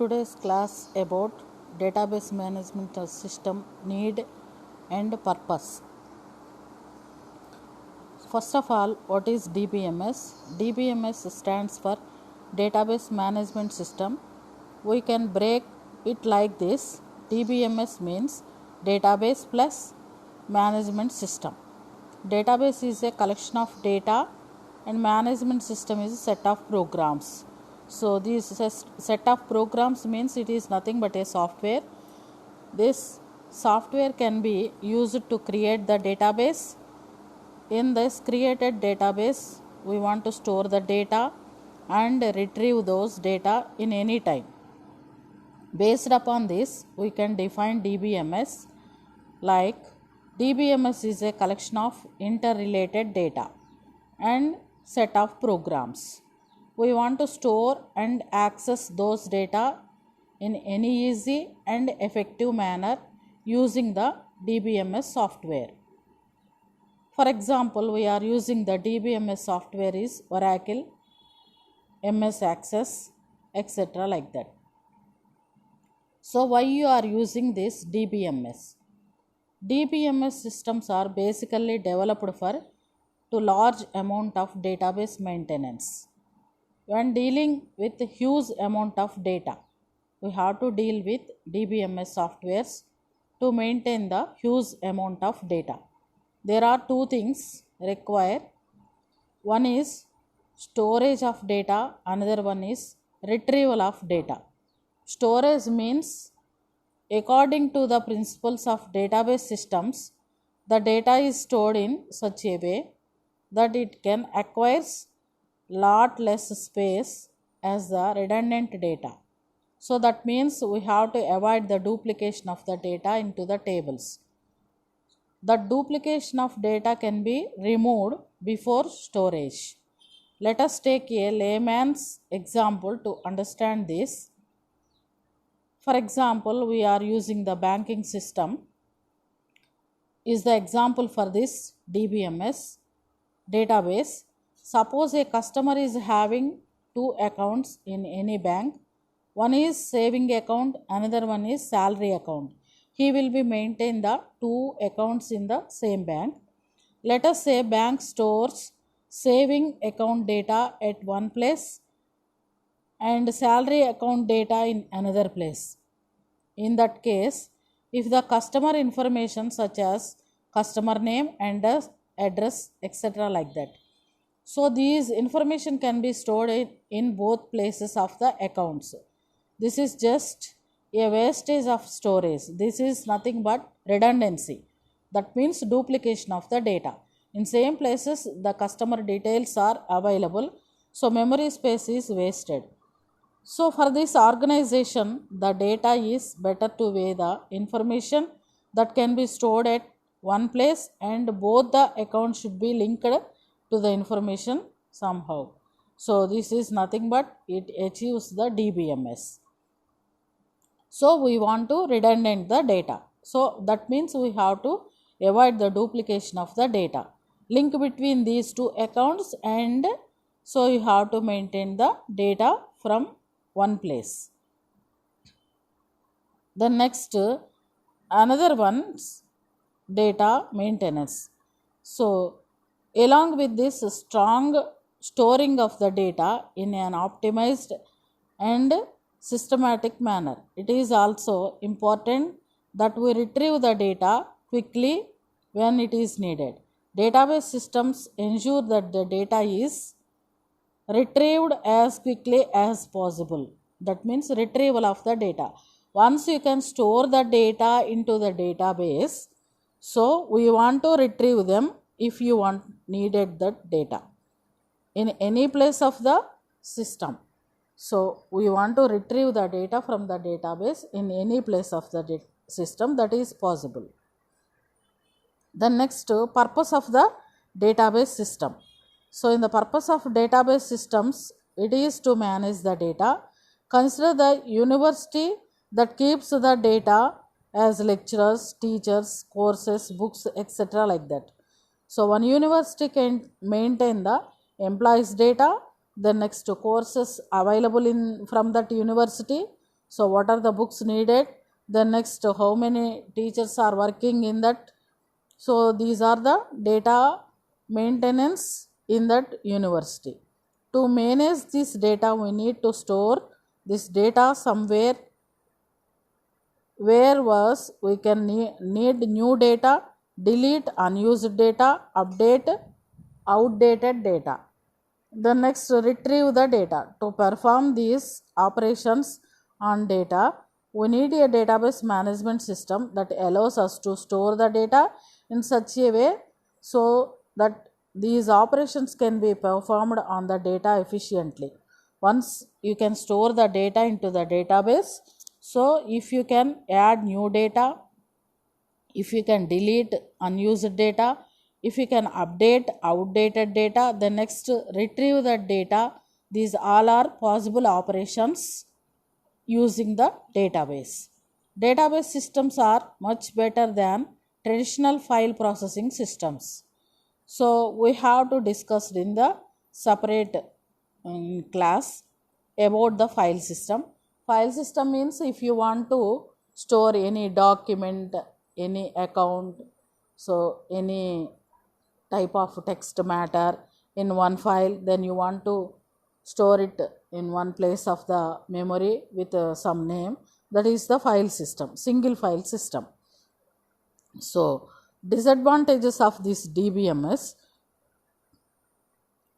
today's class about database management system need and purpose. First of all, what is DBMS? DBMS stands for Database Management System. We can break it like this. DBMS means database plus management system. Database is a collection of data and management system is a set of programs. So this set of programs means it is nothing but a software. This software can be used to create the database. In this created database, we want to store the data and retrieve those data in any time. Based upon this, we can define DBMS like DBMS is a collection of interrelated data and set of programs. We want to store and access those data in any easy and effective manner using the DBMS software. For example, we are using the DBMS software is Oracle, MS Access, etc. like that. So why you are using this DBMS? DBMS systems are basically developed for to large amount of database maintenance. When dealing with huge amount of data, we have to deal with DBMS softwares to maintain the huge amount of data. There are two things required. One is storage of data, another one is retrieval of data. Storage means according to the principles of database systems, the data is stored in such a way that it can acquire lot less space as the redundant data. So that means we have to avoid the duplication of the data into the tables. The duplication of data can be removed before storage. Let us take a layman's example to understand this. For example, we are using the banking system is the example for this DBMS database. Suppose a customer is having two accounts in any bank. One is saving account, another one is salary account. He will be maintain the two accounts in the same bank. Let us say bank stores saving account data at one place and salary account data in another place. In that case, if the customer information such as customer name and address etc. like that. So these information can be stored in both places of the accounts. This is just a wastage of storage. This is nothing but redundancy. That means duplication of the data. In same places the customer details are available. So memory space is wasted. So for this organization, the data is better to weigh the information that can be stored at one place and both the accounts should be linked to the information somehow. So this is nothing but it achieves the DBMS. So we want to redundant the data. So that means we have to avoid the duplication of the data. Link between these two accounts and so you have to maintain the data from one place. The next another one's data maintenance. So along with this strong storing of the data in an optimized and systematic manner, it is also important that we retrieve the data quickly when it is needed. Database systems ensure that the data is retrieved as quickly as possible. That means retrieval of the data. Once you can store the data into the database, so we want to retrieve them if you want needed that data in any place of the system. So we want to retrieve the data from the database in any place of the system that is possible. The next purpose of the database system. So in the purpose of database systems, it is to manage the data. Consider the university that keeps the data as lecturers, teachers, courses, books, etc. like that. So one university can maintain the employees data, the next courses available in from that university, So what are the books needed? Then next, how many teachers are working in that? So these are the data maintenance in that university. To manage this data, we need to store this data somewhere. Where was we can need new data, delete unused data, update outdated data. The next, retrieve the data. To perform these operations on data, we need a database management system that allows us to store the data in such a way so that these operations can be performed on the data efficiently. Once you can store the data into the database, so if you can add new data, if you can delete unused data, if you can update outdated data, the next, retrieve that data, these all are possible operations using the database. Database systems are much better than traditional file processing systems. So we have to discuss in the separate class about the file system. File system means if you want to store any document, any account, so any type of text matter in one file, then you want to store it in one place of the memory with some name, that is the file system, single file system. So disadvantages of this DBMS.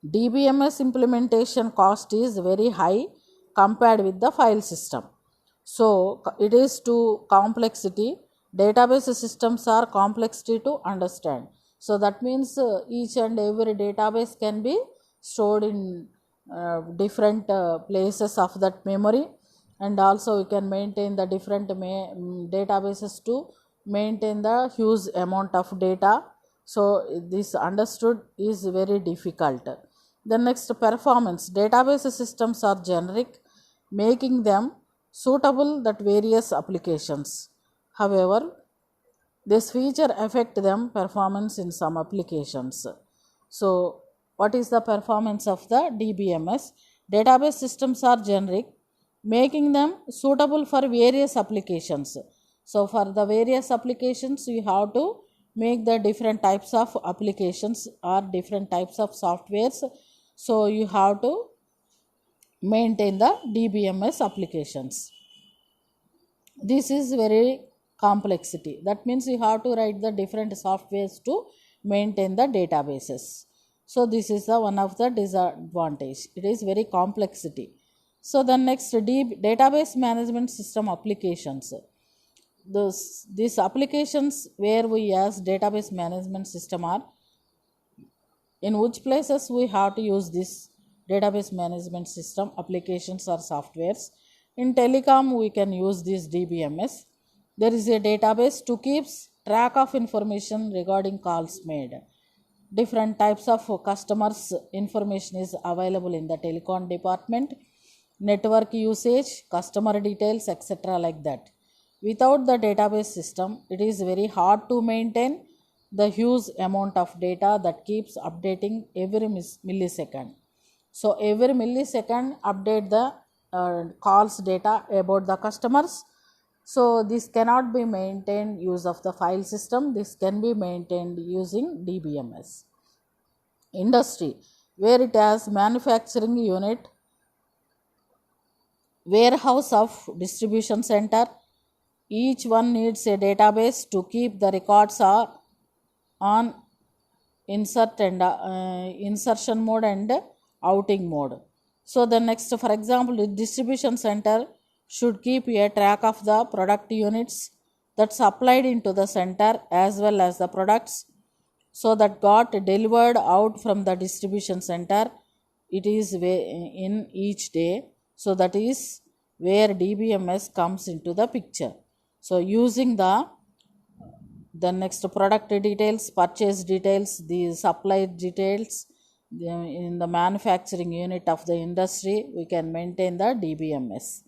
DBMS implementation cost is very high compared with the file system. So it is too complexity. Database systems are complexity to understand. So that means each and every database can be stored in different places of that memory, and also you can maintain the different databases to maintain the huge amount of data. So this understood is very difficult. The next, performance. Database systems are generic, making them suitable that various applications. However, this feature affect them performance in some applications. So what is the performance of the DBMS? Database systems are generic, making them suitable for various applications. So for the various applications, you have to make the different types of applications or different types of softwares. So you have to maintain the DBMS applications. This is very complexity. That means you have to write the different softwares to maintain the databases. So this is the one of the disadvantage. It is very complexity. So the next, database management system applications. These applications where we as database management system are, in which places we have to use this database management system applications or softwares. In telecom, we can use this DBMS. There is a database to keep track of information regarding calls made. Different types of customers information is available in the telecom department, network usage, customer details, etc. like that. Without the database system, it is very hard to maintain the huge amount of data that keeps updating every millisecond. So every millisecond update the calls data about the customers. So this cannot be maintained use of the file system. This can be maintained using DBMS. Industry, where it has manufacturing unit, warehouse of distribution center, each one needs a database to keep the records on insertion mode and outing mode. So the next, for example, the distribution center should keep a track of the product units that supplied into the center as well as the products so that got delivered out from the distribution center. It is in each day. So that is where DBMS comes into the picture. So using the next, product details, purchase details, the supply details in the manufacturing unit of the industry, we can maintain the DBMS.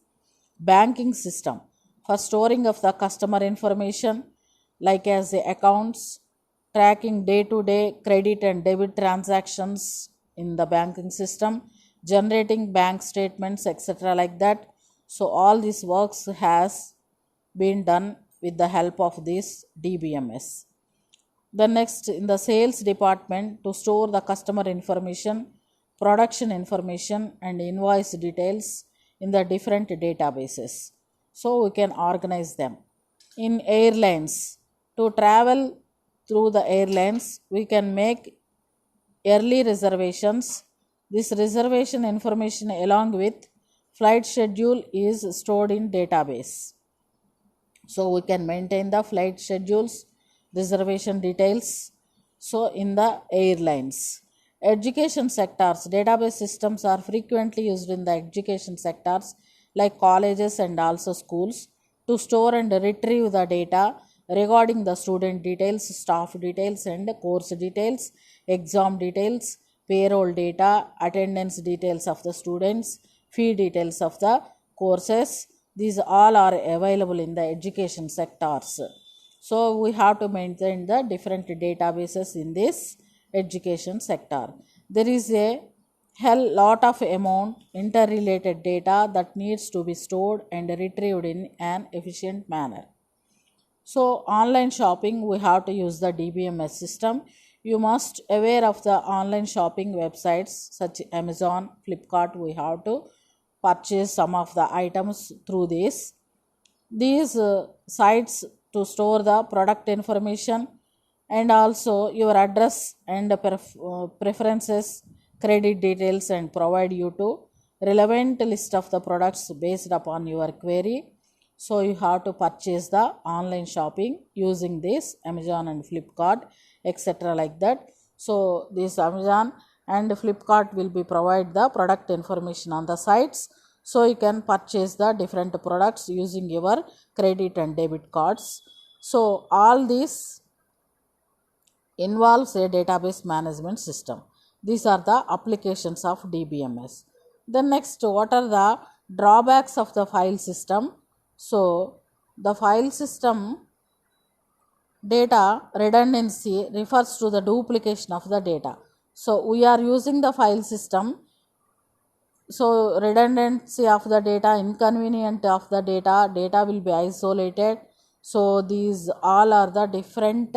Banking system, for storing of the customer information like as the accounts, tracking day-to-day credit and debit transactions in the banking system, generating bank statements, etc. like that. So all these works has been done with the help of this DBMS. The next, in the sales department, to store the customer information, production information and invoice details in the different databases, so we can organize them. In airlines, to travel through the airlines, we can make early reservations. This reservation information along with flight schedule is stored in database. So we can maintain the flight schedules, reservation details, so in the airlines. Education sectors, database systems are frequently used in the education sectors like colleges and also schools to store and retrieve the data regarding the student details, staff details and course details, exam details, payroll data, attendance details of the students, fee details of the courses. These all are available in the education sectors. So we have to maintain the different databases in this education sector. There is a hell lot of amount interrelated data that needs to be stored and retrieved in an efficient manner. So online shopping, we have to use the DBMS system. You must aware of the online shopping websites such Amazon, Flipkart. We have to purchase some of the items through these sites to store the product information and also your address and preferences, credit details and provide you to relevant list of the products based upon your query. So you have to purchase the online shopping using this Amazon and Flipkart, etc. like that. So this Amazon and Flipkart will be provide the product information on the sites, so you can purchase the different products using your credit and debit cards. So all this involves a database management system. These are the applications of DBMS. Then next, what are the drawbacks of the file system? So the file system data redundancy refers to the duplication of the data. So we are using the file system, so redundancy of the data, inconvenient of the data will be isolated. So these all are the different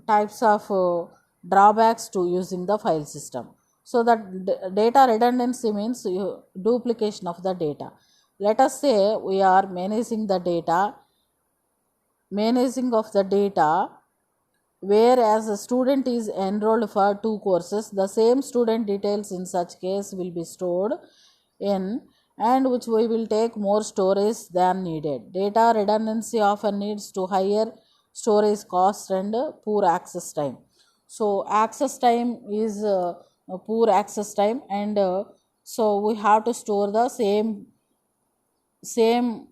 types of drawbacks to using the file system. So that data redundancy means duplication of the data. Let us say we are managing of the data, whereas a student is enrolled for 2 courses, the same student details in such case will be stored in, and which we will take more storage than needed. Data redundancy often leads to higher storage cost and poor access time. So access time is poor access time, and so we have to store the same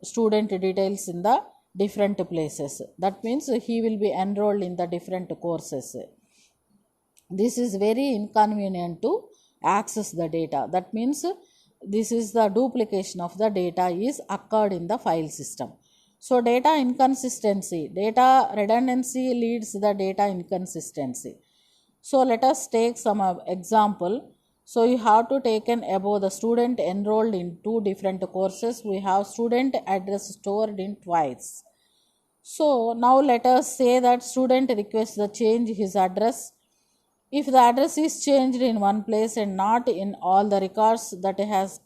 student details in the different places. That means he will be enrolled in the different courses. This is very inconvenient to access the data. That means this is the duplication of the data is occurred in the file system. So data inconsistency, data redundancy leads the data inconsistency. So let us take some example. So you have to take an above the student enrolled in 2 different courses. We have student address stored in twice. So now let us say that student requests the change his address. If the address is changed in one place and not in all the records that has,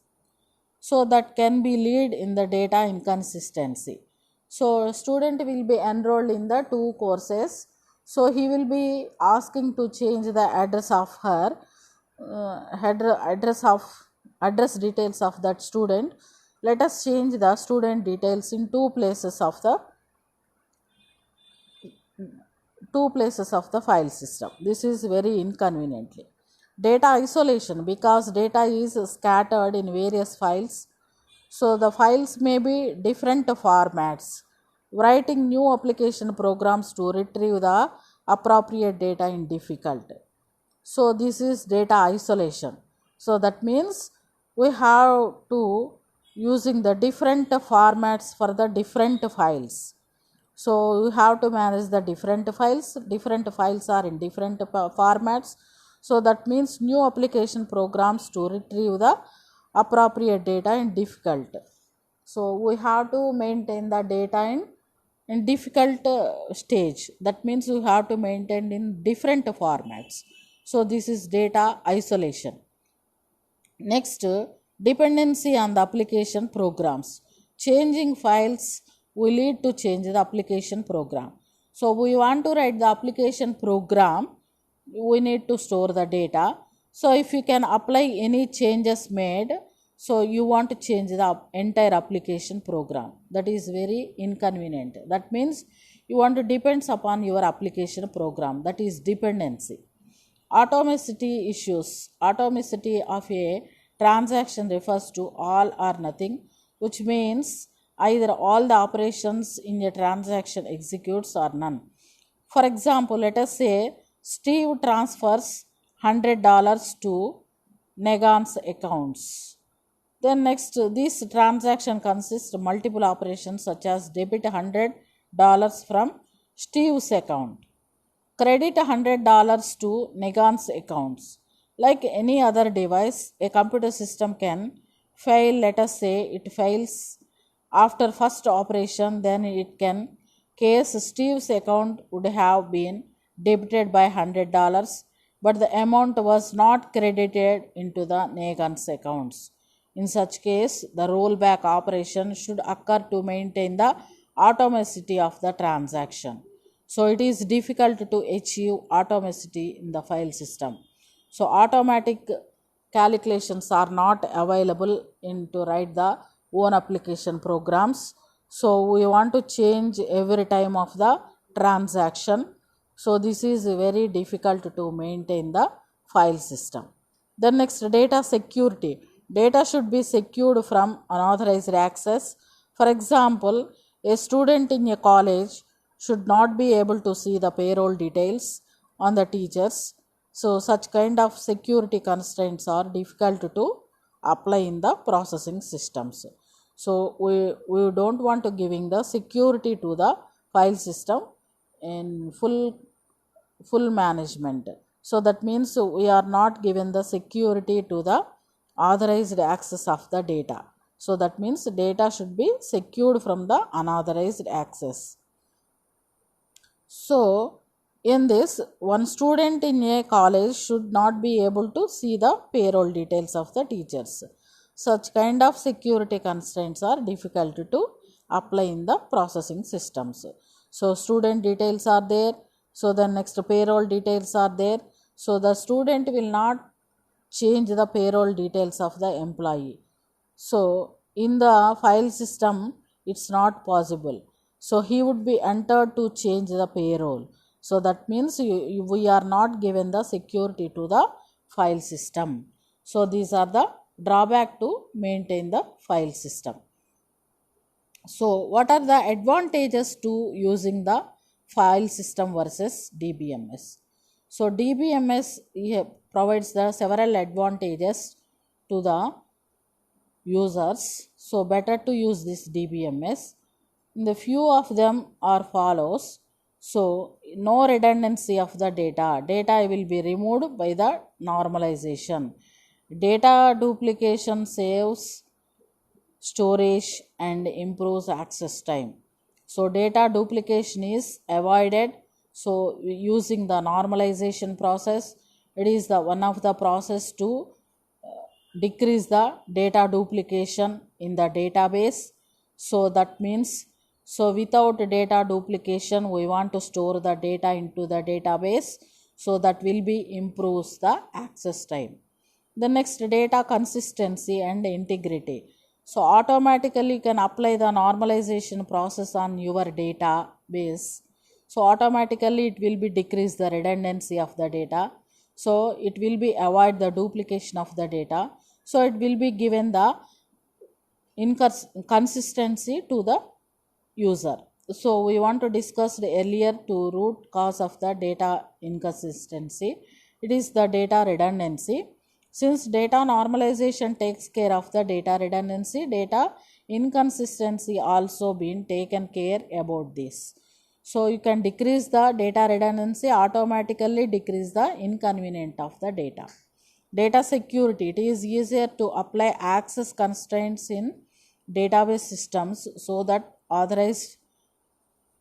so that can be lead in the data inconsistency. So student will be enrolled in the 2 courses. So he will be asking to change the address of her address details of that student. Let us change the student details in 2 places of the file system. This is very inconveniently. Data isolation, because data is scattered in various files, so the files may be different formats. Writing new application programs to retrieve the appropriate data is difficult. So this is data isolation. So that means we have to using the different formats for the different files. So you have to manage the different files. Different files are in different formats. So that means new application programs to retrieve the appropriate data is difficult. So we have to maintain the data in difficult stage. That means we have to maintain in different formats. So this is data isolation. Next, dependency on the application programs. Changing files will lead to change the application program. So we want to write the application program, we need to store the data. So if you can apply any changes made, so you want to change the entire application program. That is very inconvenient. That means you want to depends upon your application program. That is dependency. Atomicity issues. Atomicity of a transaction refers to all or nothing, which means either all the operations in a transaction executes or none. For example, let us say Steve transfers $100 to Negan's accounts. Then next, this transaction consists of multiple operations such as debit $100 from Steve's account, credit $100 to Negan's accounts. Like any other device, a computer system can fail. Let us say it fails after first operation, then it can case Steve's account would have been debited by $100, but the amount was not credited into the Negan's accounts. In such case, the rollback operation should occur to maintain the atomicity of the transaction. So it is difficult to achieve atomicity in the file system. So automatic calculations are not available in to write the own application programs. So we want to change every time of the transaction. So this is very difficult to maintain the file system. Then next, data security. Data should be secured from unauthorized access. For example, a student in a college should not be able to see the payroll details on the teachers. So such kind of security constraints are difficult to apply in the processing systems. So we don't want to giving the security to the file system in full management. So that means we are not given the security to the authorized access of the data. So that means data should be secured from the unauthorized access. So in this, one student in a college should not be able to see the payroll details of the teachers. Such kind of security constraints are difficult to apply in the processing systems. So student details are there. So the next payroll details are there. So the student will not change the payroll details of the employee. So in the file system, it's not possible. So he would be entered to change the payroll. So that means we are not given the security to the file system. So these are the drawback to maintain the file system. So what are the advantages to using the file system versus DBMS? So DBMS provides the several advantages to the users. So better to use this DBMS. The few of them are follows. So no redundancy of the data. Data will be removed by the normalization. Data duplication saves storage and improves access time. So data duplication is avoided. So using the normalization process, it is the one of the process to decrease the data duplication in the database. So that means, so without data duplication, we want to store the data into the database. So that will be improves the access time. The next, data consistency and integrity. So automatically you can apply the normalization process on your database. So automatically it will be decrease the redundancy of the data. So it will be avoid the duplication of the data. So it will be given the inconsistency to the user. So we want to discuss earlier to root cause of the data inconsistency. It is the data redundancy. Since data normalization takes care of the data redundancy, data inconsistency also been taken care about this. So you can decrease the data redundancy, automatically decrease the inconvenience of the data. Data security, it is easier to apply access constraints in database systems so that authorized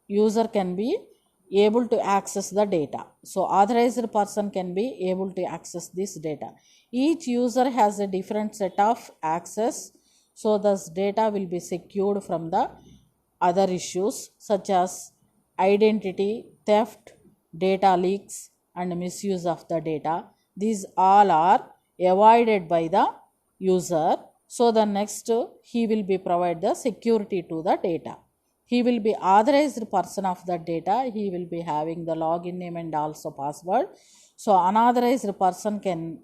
user can be able to access the data. So authorized person can be able to access this data. Each user has a different set of access, so this data will be secured from the other issues such as identity theft, data leaks and misuse of the data. These all are avoided by the user. So the next he will be provide the security to the data. He will be authorized person of the data. He will be having the login name and also password. So unauthorized person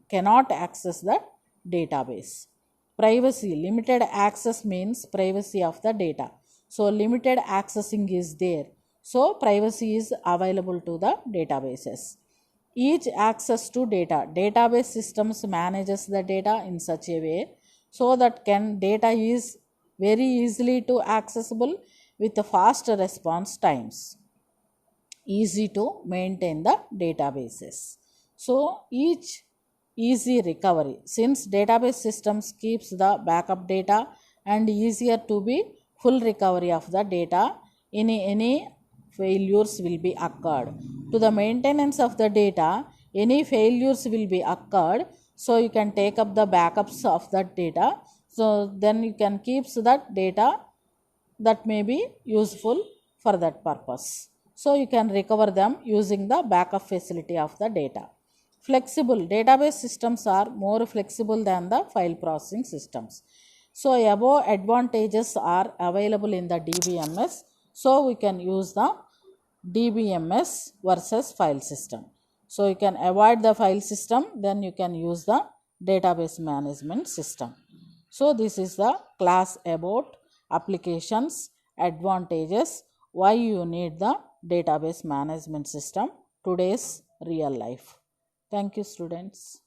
cannot access the database. Privacy, limited access means privacy of the data. So limited accessing is there. So privacy is available to the databases. Each access to data. Database systems manages the data in such a way so that data is very easily to accessible with the fast response times, easy to maintain the databases. So each easy recovery, since database systems keeps the backup data and easier to be full recovery of the data, any failures will be occurred. To the maintenance of the data, any failures will be occurred, so you can take up the backups of that data, so then you can keep that data that may be useful for that purpose. So you can recover them using the backup facility of the data. Flexible database systems are more flexible than the file processing systems. So above advantages are available in the DBMS. So we can use the DBMS versus file system. So you can avoid the file system, then you can use the database management system. So this is the class about applications, advantages, why you need the database management system, today's real life. Thank you, students.